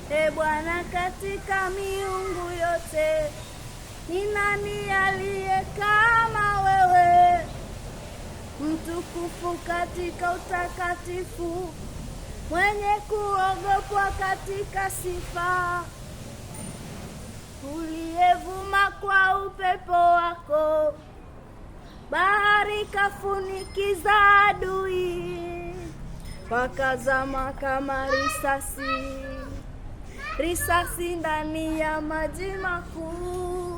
E Bwana, katika miungu yote ni nani aliye kama wewe? Mtukufu katika utakatifu, mwenye kuogopwa katika sifa, uliyevuma kwa upepo wako, bahari kafunikiza adui, wakazama kama risasi ndani ya maji makuu.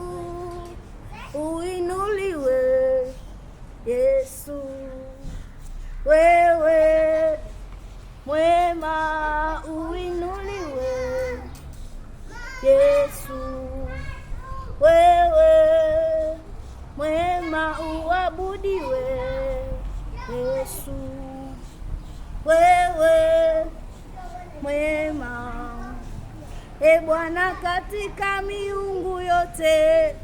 Uinuliwe Yesu, wewe mwema. Uinuliwe Yesu, wewe mwema. Uabudiwe Yesu, wewe mwema. E Bwana, katika miungu yote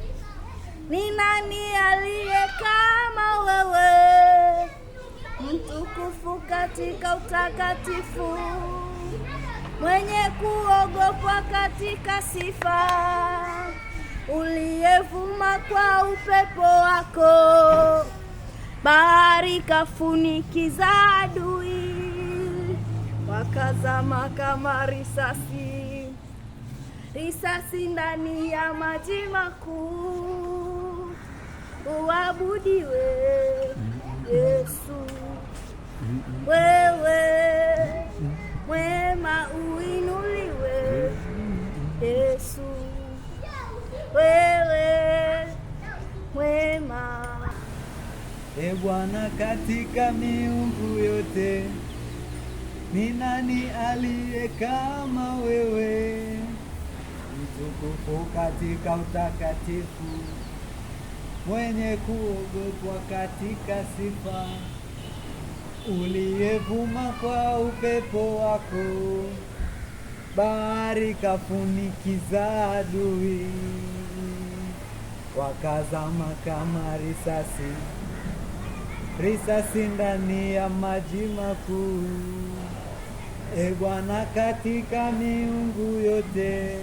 ni nani aliye kama wewe? Mtukufu katika utakatifu, mwenye kuogopwa katika sifa, uliyevuma kwa upepo wako, bahari kafunikiza adui, wakazama kama risasi ndani ya maji makuu. Uabudiwe Yesu, wewe mwema. Uinuliwe Yesu, wewe mwema. E Bwana, katika miungu yote ni nani aliye kama wewe? Mtukufu katika utakatifu, mwenye kuogopwa katika sifa, uliyevuma kwa upepo wako, bahari kafunikiza adui, wakazama kama risasi ndani ya maji makuu. E Bwana, katika miungu yote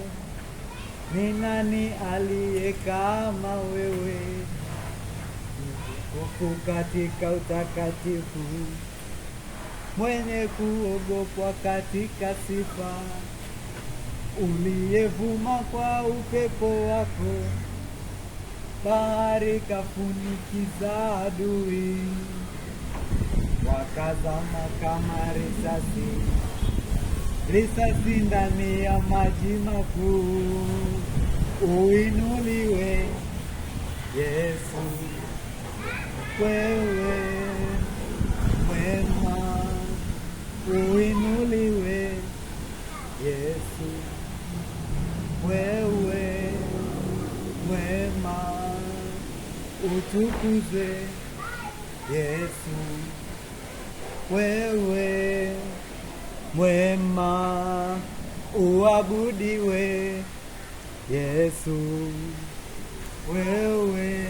ni nani aliye kama wewe? Mtukufu katika utakatifu, mwenye kuogopwa katika sifa, uliyevuma kwa upepo wako, bahari kafunikiza adui, wakazama kama risasi ndani ya maji makuu. Uinuliwe Yesu, wewe mwema. Uinuliwe Yesu, wewe mwema. Utukuzwe Yesu, wewe mwema. Uabudiwe Yesu, wewe